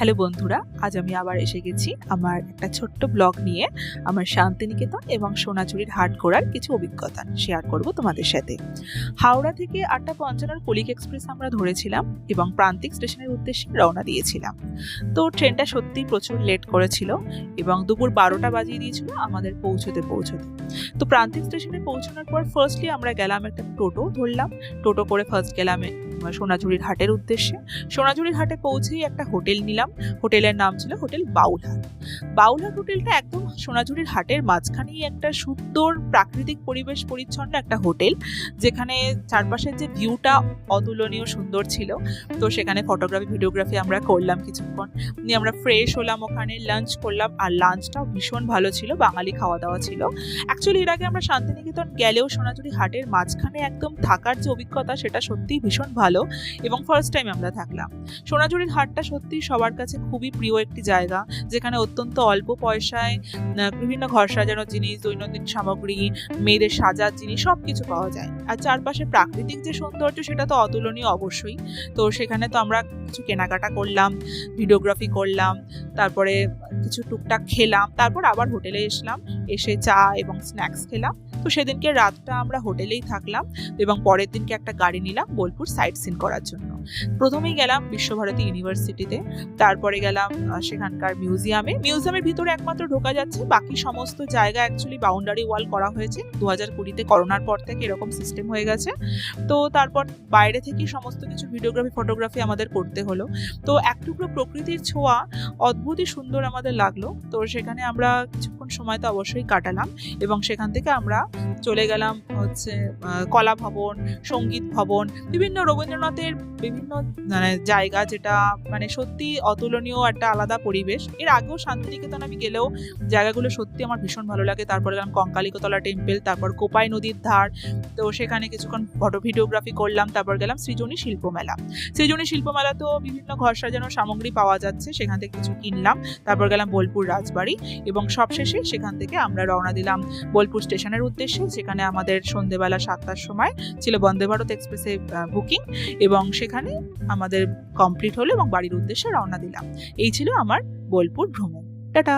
Hello বন্ধুরা, আজ আমি আবার এসে গেছি আমার একটা ছোট্ট ব্লগ নিয়ে। আমার শান্তিনিকেতন এবং সোনাঝুরির হাট ঘোরার কিছু অভিজ্ঞতা শেয়ার করব তোমাদের সাথে। হাওড়া থেকে 8:55 কলিক এক্সপ্রেস আমরা ধরেছিলাম এবং প্রান্তিক স্টেশনের উদ্দেশ্যে রওনা দিয়েছিলাম। তো ট্রেনটা সত্যিই প্রচুর লেট করেছিল এবং দুপুর 12টা বাজিয়ে দিয়েছিল আমাদের পৌঁছতে। তো প্রান্তিক স্টেশনে পৌঁছানোর পর ফার্স্টলি আমরা গেলাম একটা টোটো ধরলাম। টোটো করে ফার্স্ট গেলাম সোনাঝুরির হাটের উদ্দেশ্যে। সোনাঝুরির হাটে পৌঁছেই একটা হোটেল নিলাম। হোটেলের নাম ছিল হোটেল বাউলহাট। বাউলহাট হোটেলটা একদম সোনাঝুরির হাটের মাঝখানেই একটা সুন্দর প্রাকৃতিক পরিবেশ পরিচ্ছন্ন একটা হোটেল, যেখানে চারপাশের যে ভিউটা অতুলনীয় সুন্দর ছিল। তো সেখানে ফটোগ্রাফি ভিডিওগ্রাফি আমরা করলাম কিছুক্ষণ, নিয়ে আমরা ফ্রেশ হলাম, ওখানে লাঞ্চ করলাম। আর লাঞ্চটাও ভীষণ ভালো ছিল, বাঙালি খাওয়া দাওয়া ছিল। অ্যাকচুয়ালি এর আগে আমরা শান্তিনিকেতন গেলেও সোনাঝুরি হাটের মাঝখানে একদম থাকার যে অভিজ্ঞতা সেটা সত্যিই ভীষণ ভালো এবং ফার্স্ট টাইম আমরা থাকলাম। সোনাঝুরির হাটটা সত্যি সবার কাছে খুবই প্রিয় একটি জায়গা, যেখানে অত্যন্ত অল্প পয়সায় বিভিন্ন ঘর সাজানোর জিনিস, দৈনন্দিন সামগ্রী, মেয়েদের সাজার জিনিস সবকিছু পাওয়া যায়। আর চারপাশে প্রাকৃতিক যে সৌন্দর্য সেটা তো অতুলনীয় অবশ্যই। তো সেখানে তো আমরা কিছু কেনাকাটা করলাম, ভিডিওগ্রাফি করলাম, তারপরে কিছু টুকটাক খেলাম, তারপর আবার হোটেলে এসে চা এবং স্ন্যাক্স খেলাম। তো সেদিনকে রাতটা আমরা হোটেলেই থাকলাম এবং পরের দিনকে একটা গাড়ি নিলাম বোলপুর সাইট সিন করার জন্য। প্রথমেই গেলাম বিশ্বভারতী ইউনিভার্সিটিতে, তারপরে গেলাম সেখানকার মিউজিয়ামের ভিতরে একমাত্র ঢোকা যাচ্ছে, বাকি সমস্ত জায়গা অ্যাকচুয়ালি বাউন্ডারি ওয়াল করা হয়েছে। 2020-তে করোনার পর থেকে এরকম সিস্টেম হয়ে গেছে। তো তারপর বাইরে থেকেই সমস্ত কিছু ভিডিওগ্রাফি ফটোগ্রাফি আমাদের করতে হলো। তো এক টুকরো প্রকৃতির ছোঁয়া অদ্ভুতই সুন্দর আমাদের লাগলো। তো সেখানে আমরা কিছুক্ষণ সময় তো অবশ্যই কাটালাম এবং সেখান থেকে আমরা চলে গেলাম কলা ভবন, সঙ্গীত ভবন, বিভিন্ন রবীন্দ্রনাথের বিভিন্ন জায়গা, যেটা সত্যি অতুলনীয় একটা আলাদা পরিবেশ। এর আগেও শান্তিনিকেতন আমি গেলেও জায়গাগুলো সত্যি আমার ভীষণ ভালো লাগে। তারপরে গেলাম কঙ্কালিকতলা টেম্পল, তারপর কোপাই নদীর ধার। তো সেখানে কিছুক্ষণ ফটো ভিডিওগ্রাফি করলাম। তারপর গেলাম সৃজনী শিল্পমেলাতেও বিভিন্ন ঘর সাজানোর সামগ্রী পাওয়া যাচ্ছে, সেখান থেকে কিছু কিনলাম। তারপর গেলাম বোলপুর রাজবাড়ি এবং সবশেষে সেখান থেকে আমরা রওনা দিলাম বোলপুর স্টেশনের উদ্দেশ্যে। সেখানে আমাদের সন্ধ্যেবেলা 7টার সময় ছিল বন্দে ভারত এক্সপ্রেসে বুকিং এবং সেখানে আমাদের কমপ্লিট হলো এবং বাড়ির উদ্দেশ্যে রওনা দিলাম। এই ছিল আমার বোলপুর ভ্রমণ। টাটা।